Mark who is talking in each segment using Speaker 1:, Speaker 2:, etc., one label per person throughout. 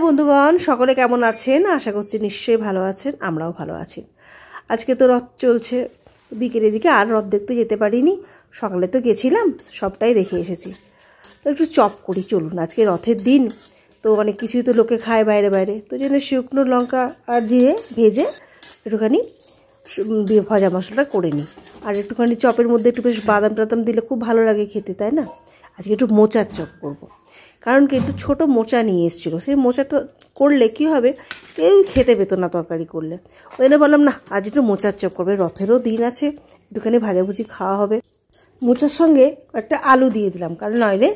Speaker 1: বন্ধুগণ, সকলে কেমন আছেন? আশা করছি নিশ্চয়ই ভালো আছেন। আমরাও ভালো আছি। আজকে তো রথ চলছে, বিকেলের দিকে আর রথ দেখতে যেতে পারিনি। সকালে তো গেছিলাম, সবটাই দেখে এসেছি। তো একটু চপ করি চলুন, আজকে রথের দিন তো অনেক কিছুই তো লোকে খায় বাইরে বাইরে। তো জন্য শুকনো লঙ্কা আর দিয়ে ভেজে একটুখানি ভাজা মশলাটা করে নিই। আর একটুখানি চপের মধ্যে একটু বেশ বাদাম টাদাম দিলে খুব ভালো লাগে খেতে, তাই না? আজকে একটু মোচার চপ করবো, কারণ কি একটু ছোটো মোচা নিয়ে এসেছিলো। সেই মোচাটা করলে কী হবে, কেউ খেতে পেতো না তরকারি করলে। ওই জন্য বললাম না, আজ একটু মোচার চপ করবে, রথেরও দিন আছে, একটুখানি ভাজাভুজি খাওয়া হবে। মোচার সঙ্গে একটা আলু দিয়ে দিলাম, কারণ নইলে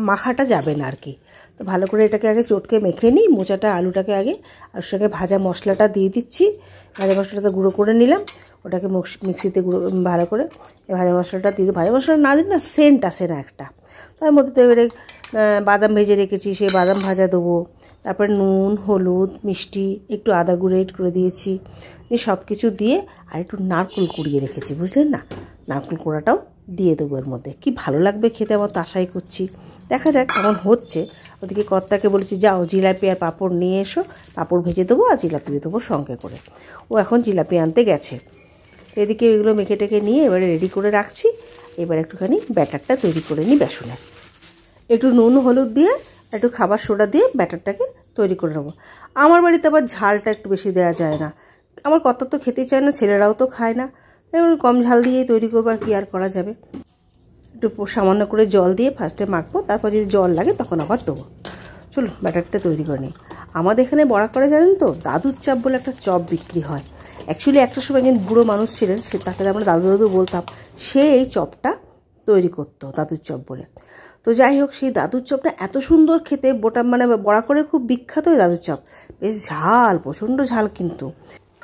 Speaker 1: মাখাটা যাবে না আর কি। তো ভালো করে এটাকে আগে চটকে মেখে নিই, মোচাটা আলুটাকে আগে, আর সঙ্গে ভাজা মশলাটা দিয়ে দিচ্ছি। ভাজা মশলাটা গুঁড়ো করে নিলাম, ওটাকে মিক্সিতে গুঁড়ো ভালো করে ভাজা মশলাটা দিয়ে, ভাজা মশলা না দিলে না সেন্ট আসে না একটা। তার মধ্যে তো এবারে বাদাম ভেজে রেখেছি, সেই বাদাম ভাজা দেবো। তারপরে নুন, হলুদ, মিষ্টি, একটু আদা গুঁড়ো এড করে দিয়েছি। সব কিছু দিয়ে আর একটু নারকেল কুড়িয়ে রেখেছি, বুঝলেন না? নারকেল কোড়াটাও দিয়ে দেবো এর মধ্যে। কি ভালো লাগবে খেতে, আমার তো আশাই করছি। দেখা যাক কেমন হচ্ছে। ওদিকে কর্তাকে বলেছি, যাও জিলাপি আর পাঁপড় নিয়ে এসো, পাঁপড় ভেজে দেবো আর জিলাপি দেবো সঙ্গে করে। ও এখন জিলাপি আনতে গেছে। এদিকে এগুলো মেখে টেকে নিয়ে এবারে রেডি করে রাখছি। এবার একটুখানি ব্যাটারটা তৈরি করে নিই বেসনের। একটু নুন হলুদ দিয়ে একটু খাবার সোডা দিয়ে ব্যাটারটাকে তৈরি করে নেবো। আমার বাড়িতে আবার ঝালটা একটু বেশি দেওয়া যায় না। আমার কত তো খেতেই চায় না, ছেলেরাও তো খায় না। এবার কম ঝাল দিয়েই তৈরি করবো, আর কি আর করা যাবে। একটু সামান্য করে জল দিয়ে ফার্স্টে মাখবো, তারপর যদি জল লাগে তখন আবার দেবো। চলুন ব্যাটারটা তৈরি করে নিই। আমাদের এখানে বড়া করে জানেন তো, দাদুর চপ বলে একটা চপ বিক্রি হয়। অ্যাকচুয়ালি একটা সময় একজন বুড়ো মানুষ ছিলেন, সে তাকে আমরা দাদু দাদু বলতাম, সে এই চপটা তৈরি করতো, দাদুর চপ বলে। তো যাই হোক, সেই দাদুর চপটা এত সুন্দর খেতে, বড়া করে খুব বিখ্যাত ওই দাদুর চপ। বেশ ঝাল, প্রচণ্ড ঝাল। কিন্তু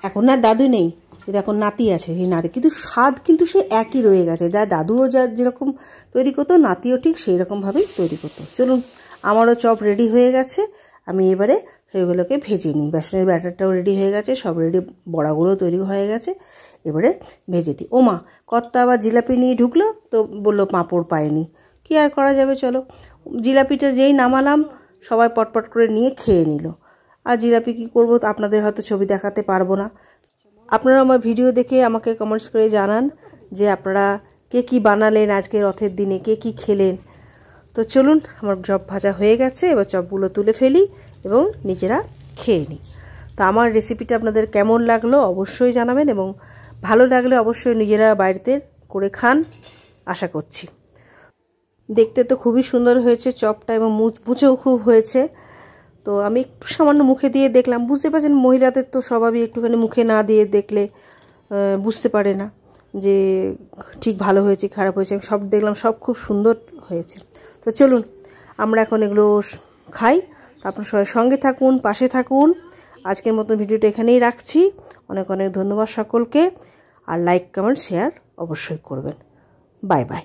Speaker 1: এখন না দাদু নেই, কিন্তু এখন নাতি আছে। সেই নাতি কিন্তু স্বাদ কিন্তু সে একই রয়ে গেছে। দাদুও যেরকম তৈরি করতো, নাতিও ঠিক সেই রকমভাবেই তৈরি করতো। চলুন, আমারও চপ রেডি হয়ে গেছে। আমি এবারে সেগুলোকে ভেজে নিই। বেসনের ব্যাটারটাও রেডি হয়ে গেছে, সব রেডি, বড়াগুলো তৈরি হয়ে গেছে। এবারে ভেজে দিই। ওমা, কর্তা আবার জিলাপি নিয়ে ঢুকলো, তো বললো পাঁপড় পায়নি। কী আর করা যাবে, চলো। জিলাপিটা যেই নামালাম, সবাই পটপট করে নিয়ে খেয়ে নিল। আর জিলাপি কী করবো, আপনাদের হয়তো ছবি দেখাতে পারবো না। আপনারা আমার ভিডিও দেখে আমাকে কমেন্টস করে জানান যে আপনারা কে কী বানালেন আজকে রথের দিনে, কে কী খেলেন। তো চলুন, আমার চপ ভাজা হয়ে গেছে, এবার চপগুলো তুলে ফেলি এবং নিজেরা খেয়ে নিই। তো আমার রেসিপিটা আপনাদের কেমন লাগলো অবশ্যই জানাবেন, এবং ভালো লাগলে অবশ্যই নিজেরা বাড়িতে করে খান, আশা করছি। দেখতে তো খুবই সুন্দর হয়েছে চপটা, এবং মুচমুচেও খুব হয়েছে। তো আমি একটু সামান্য মুখে দিয়ে দেখলাম। বুঝতে পারছেন, মহিলাদের তো স্বভাবই একটুখানি মুখে না দিয়ে দেখলে বুঝতে পারে না যে ঠিক ভালো হয়েছে খারাপ হয়েছে। সব দেখলাম, সব খুব সুন্দর হয়েছে। তো চলুন, আমরা এখন এগুলো খাই। আপনার সবাই সঙ্গে থাকুন, পাশে থাকুন। আজকের মতো ভিডিওটা এখানেই রাখছি। অনেক অনেক ধন্যবাদ সকলকে। আর লাইক, কমেন্ট, শেয়ার অবশ্যই করবেন। Bye bye.